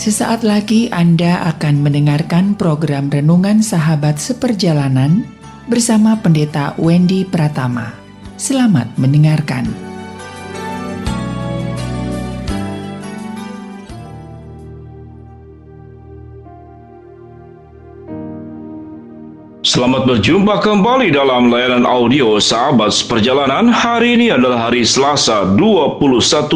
Sesaat lagi Anda akan mendengarkan program Renungan Sahabat Seperjalanan bersama Pendeta Wendy Pratama. Selamat mendengarkan. Selamat berjumpa kembali dalam layanan audio Sahabat Seperjalanan. Hari ini adalah hari Selasa 21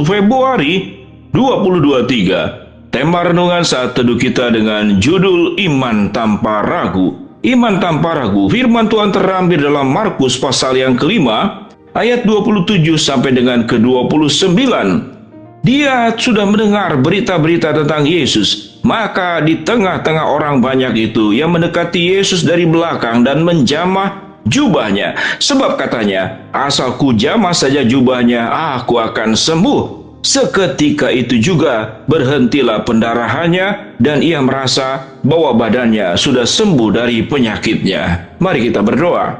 Februari 2023. Tema renungan saat teduh kita dengan judul Iman Tanpa Ragu. Iman tanpa ragu. Firman Tuhan terambil dalam Markus pasal yang kelima, ayat 27 sampai dengan ke-29. Dia sudah mendengar berita-berita tentang Yesus. Maka di tengah-tengah orang banyak itu, ia mendekati Yesus dari belakang dan menjamah jubahnya. Sebab katanya, asal ku jamah saja jubahnya, aku akan sembuh. Seketika itu juga berhentilah pendarahannya dan ia merasa bahwa badannya sudah sembuh dari penyakitnya. Mari kita berdoa.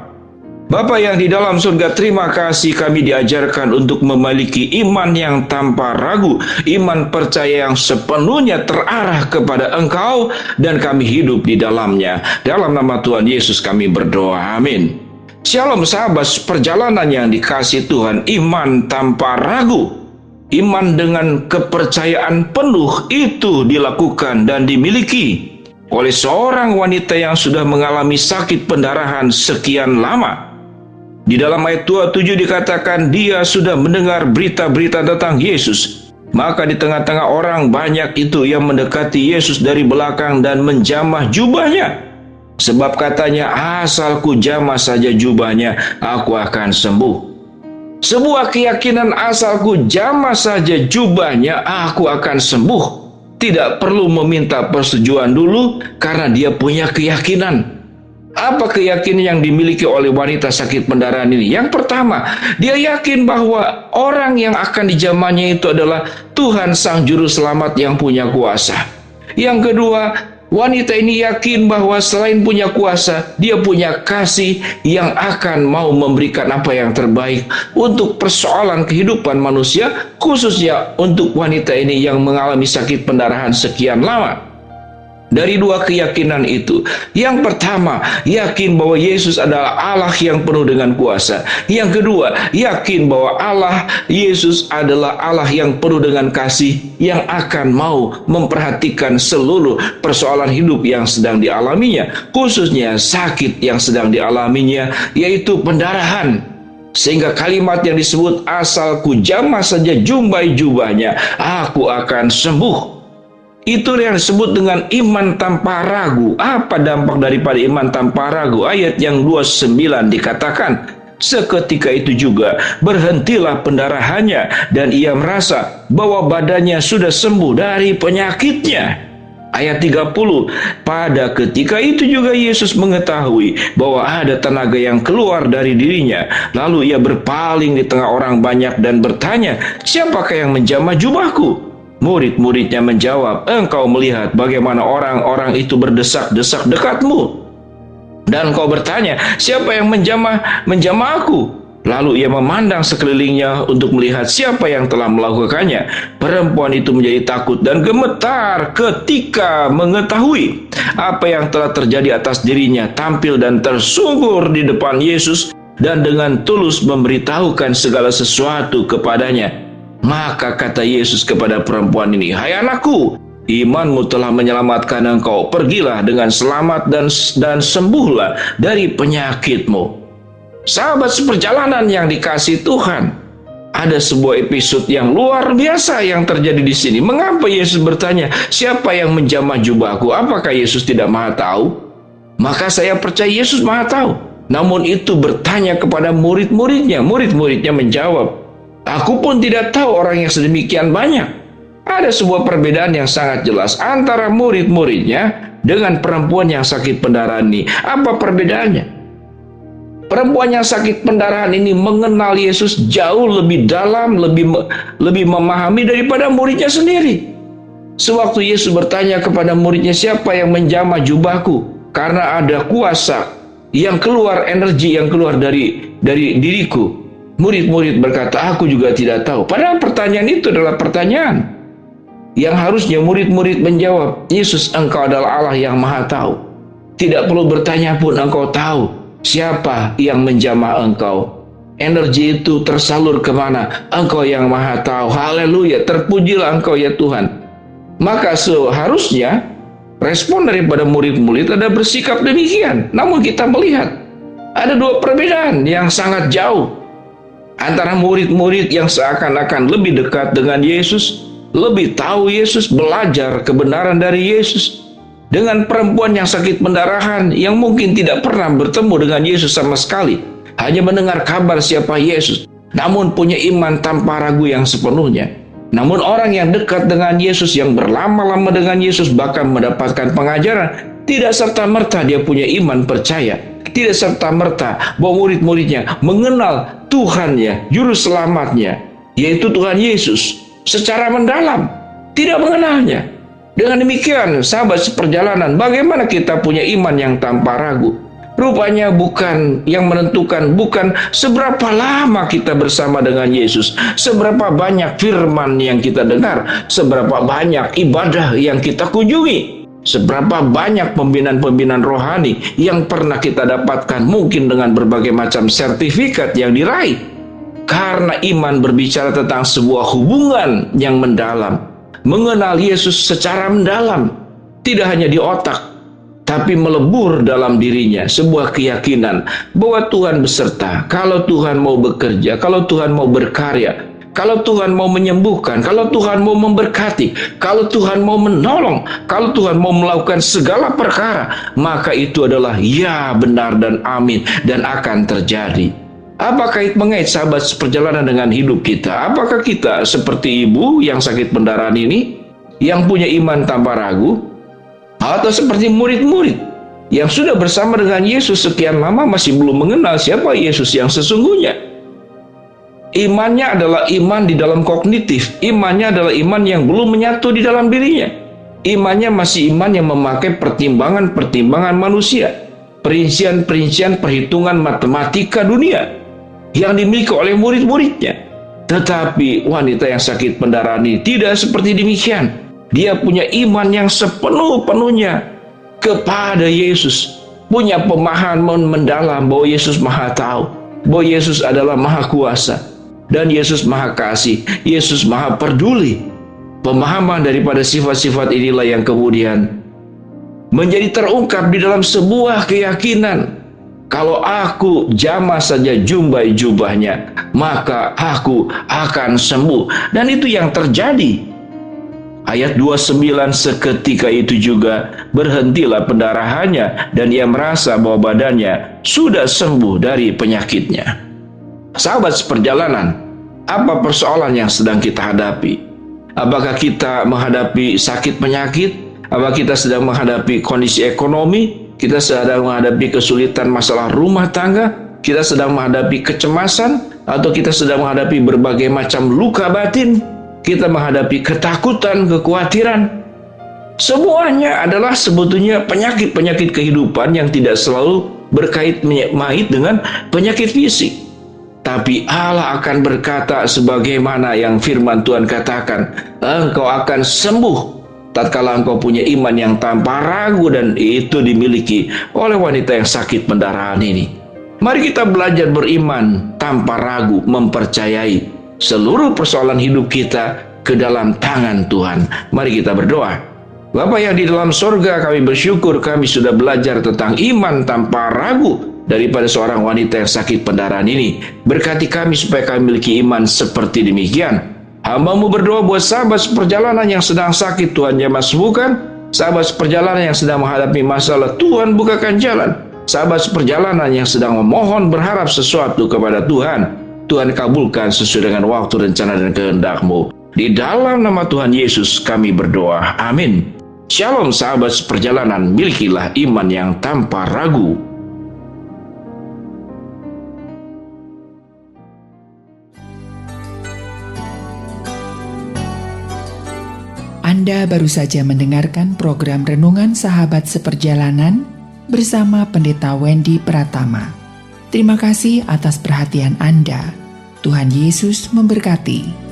Bapa yang di dalam surga, terima kasih kami diajarkan untuk memiliki iman yang tanpa ragu, iman percaya yang sepenuhnya terarah kepada Engkau dan kami hidup di dalamnya. Dalam nama Tuhan Yesus kami berdoa, amin. Shalom sahabat perjalanan yang dikasihi Tuhan, iman tanpa ragu. Iman dengan kepercayaan penuh itu dilakukan dan dimiliki oleh seorang wanita yang sudah mengalami sakit pendarahan sekian lama. Di dalam ayat 27 dikatakan dia sudah mendengar berita-berita tentang Yesus. Maka di tengah-tengah orang banyak itu yang mendekati Yesus dari belakang dan menjamah jubahnya. Sebab katanya, asal ku jamah saja jubahnya, aku akan sembuh. Sebuah keyakinan, asalku jamah saja jubahnya, aku akan sembuh. Tidak perlu meminta persetujuan dulu karena dia punya keyakinan. Apa keyakinan yang dimiliki oleh wanita sakit pendarahan ini? Yang pertama, dia yakin bahwa orang yang akan dijamahnya itu adalah Tuhan Sang Juru Selamat yang punya kuasa. Yang kedua, wanita ini yakin bahwa selain punya kuasa, dia punya kasih yang akan mau memberikan apa yang terbaik untuk persoalan kehidupan manusia, khususnya untuk wanita ini yang mengalami sakit pendarahan sekian lama. Dari dua keyakinan itu, yang pertama, yakin bahwa Yesus adalah Allah yang penuh dengan kuasa. Yang kedua, yakin bahwa Allah Yesus adalah Allah yang penuh dengan kasih, yang akan mau memperhatikan seluruh persoalan hidup yang sedang dialaminya, khususnya sakit yang sedang dialaminya, yaitu pendarahan. Sehingga kalimat yang disebut, asal ku jamah saja jubahnya, aku akan sembuh. Itu yang disebut dengan iman tanpa ragu. Apa dampak daripada iman tanpa ragu? Ayat yang 29 dikatakan, seketika itu juga berhentilah pendarahannya dan ia merasa bahwa badannya sudah sembuh dari penyakitnya. Ayat 30, pada ketika itu juga Yesus mengetahui bahwa ada tenaga yang keluar dari dirinya. Lalu ia berpaling di tengah orang banyak dan bertanya, siapakah yang menjamah jubahku? Murid-muridnya menjawab, engkau melihat bagaimana orang-orang itu berdesak-desak dekatmu. Dan kau bertanya, siapa yang menjamah aku? Lalu ia memandang sekelilingnya untuk melihat siapa yang telah melakukannya. Perempuan itu menjadi takut dan gemetar ketika mengetahui apa yang telah terjadi atas dirinya. Tampil dan tersungkur di depan Yesus dan dengan tulus memberitahukan segala sesuatu kepadanya. Maka kata Yesus kepada perempuan ini, hai anakku, imanmu telah menyelamatkan engkau. Pergilah dengan selamat dan sembuhlah dari penyakitmu. Sahabat seperjalanan yang dikasihi Tuhan, ada sebuah episode yang luar biasa yang terjadi di sini. Mengapa Yesus bertanya, siapa yang menjamah jubahku? Apakah Yesus tidak maha tahu? Maka saya percaya Yesus maha tahu. Namun itu bertanya kepada murid-muridnya. Murid-muridnya menjawab, aku pun tidak tahu orang yang sedemikian banyak. Ada sebuah perbedaan yang sangat jelas antara murid-muridnya dengan perempuan yang sakit pendarahan ini. Apa perbedaannya? Perempuan yang sakit pendarahan ini mengenal Yesus jauh lebih dalam, lebih memahami daripada muridnya sendiri. Sewaktu Yesus bertanya kepada muridnya, siapa yang menjamah jubahku? Karena ada kuasa yang keluar, energi yang keluar dari diriku. Murid-murid berkata, aku juga tidak tahu. Padahal pertanyaan itu adalah pertanyaan. Yang harusnya murid-murid menjawab, Yesus, Engkau adalah Allah yang Maha Tahu. Tidak perlu bertanya pun Engkau tahu siapa yang menjamah Engkau. Energi itu tersalur kemana? Engkau yang Maha Tahu. Haleluya, terpujilah Engkau ya Tuhan. Maka seharusnya respon daripada murid-murid ada bersikap demikian. Namun kita melihat ada dua perbedaan yang sangat jauh antara murid-murid yang seakan-akan lebih dekat dengan Yesus, lebih tahu Yesus, belajar kebenaran dari Yesus, dengan perempuan yang sakit pendarahan yang mungkin tidak pernah bertemu dengan Yesus sama sekali, hanya mendengar kabar siapa Yesus, namun punya iman tanpa ragu yang sepenuhnya. Namun orang yang dekat dengan Yesus, yang berlama-lama dengan Yesus, bahkan mendapatkan pengajaran, tidak serta-merta dia punya iman percaya. Tidak serta-merta bahwa murid-muridnya mengenal Tuhannya, Juru Selamatnya, yaitu Tuhan Yesus, secara mendalam. Tidak mengenalnya. Dengan demikian, sahabat seperjalanan, bagaimana kita punya iman yang tanpa ragu? Rupanya bukan yang menentukan, bukan seberapa lama kita bersama dengan Yesus, seberapa banyak firman yang kita dengar, seberapa banyak ibadah yang kita kunjungi, seberapa banyak pembinaan-pembinaan rohani yang pernah kita dapatkan, mungkin dengan berbagai macam sertifikat yang diraih. Karena iman berbicara tentang sebuah hubungan yang mendalam, mengenal Yesus secara mendalam, tidak hanya di otak, tapi melebur dalam dirinya sebuah keyakinan bahwa Tuhan beserta. Kalau Tuhan mau bekerja, kalau Tuhan mau berkarya, kalau Tuhan mau menyembuhkan, kalau Tuhan mau memberkati, kalau Tuhan mau menolong, kalau Tuhan mau melakukan segala perkara, maka itu adalah ya, benar dan amin, dan akan terjadi. Apa kait mengait sahabat seperjalanan dengan hidup kita? Apakah kita seperti ibu yang sakit pendarahan ini, yang punya iman tanpa ragu? Atau seperti murid-murid yang sudah bersama dengan Yesus sekian lama masih belum mengenal siapa Yesus yang sesungguhnya? Imannya adalah iman di dalam kognitif. Imannya adalah iman yang belum menyatu di dalam dirinya. Imannya masih iman yang memakai pertimbangan-pertimbangan manusia, perincian-perincian perhitungan matematika dunia yang dimiliki oleh murid-muridnya. Tetapi wanita yang sakit pendarahan ini tidak seperti demikian. Dia punya iman yang sepenuh-penuhnya kepada Yesus, punya pemahaman mendalam bahwa Yesus Maha Tahu, bahwa Yesus adalah Maha Kuasa, dan Yesus Maha Kasih, Yesus Maha Peduli. Pemahaman daripada sifat-sifat inilah yang kemudian menjadi terungkap di dalam sebuah keyakinan. Kalau aku jamah saja jumbai jubahnya, maka aku akan sembuh. Dan itu yang terjadi. Ayat 29, seketika itu juga berhentilah pendarahannya dan ia merasa bahwa badannya sudah sembuh dari penyakitnya. Sahabat seperjalanan, apa persoalan yang sedang kita hadapi? Apakah kita menghadapi sakit penyakit? Apakah kita sedang menghadapi kondisi ekonomi? Kita sedang menghadapi kesulitan masalah rumah tangga? Kita sedang menghadapi kecemasan? Atau kita sedang menghadapi berbagai macam luka batin? Kita menghadapi ketakutan, kekhawatiran. Semuanya adalah sebetulnya penyakit-penyakit kehidupan yang tidak selalu berkait dengan penyakit fisik. Tapi Allah akan berkata sebagaimana yang firman Tuhan katakan, engkau akan sembuh tatkala engkau punya iman yang tanpa ragu, dan itu dimiliki oleh wanita yang sakit pendarahan ini. Mari kita belajar beriman tanpa ragu, mempercayai seluruh persoalan hidup kita ke dalam tangan Tuhan. Mari kita berdoa. Bapa yang di dalam sorga, kami bersyukur kami sudah belajar tentang iman tanpa ragu daripada seorang wanita yang sakit pendarahan ini. Berkati kami supaya kami memiliki iman seperti demikian. Hamba-Mu berdoa buat sahabat seperjalanan yang sedang sakit, Tuhan jamah sembuhkan. Sahabat seperjalanan yang sedang menghadapi masalah, Tuhan bukakan jalan. Sahabat seperjalanan yang sedang memohon berharap sesuatu kepada Tuhan, Tuhan kabulkan sesuai dengan waktu, rencana, dan kehendak-Mu. Di dalam nama Tuhan Yesus kami berdoa. Amin. Shalom sahabat seperjalanan, milikilah iman yang tanpa ragu. Anda baru saja mendengarkan program Renungan Sahabat Seperjalanan bersama Pendeta Wendy Pratama. Terima kasih atas perhatian Anda. Tuhan Yesus memberkati.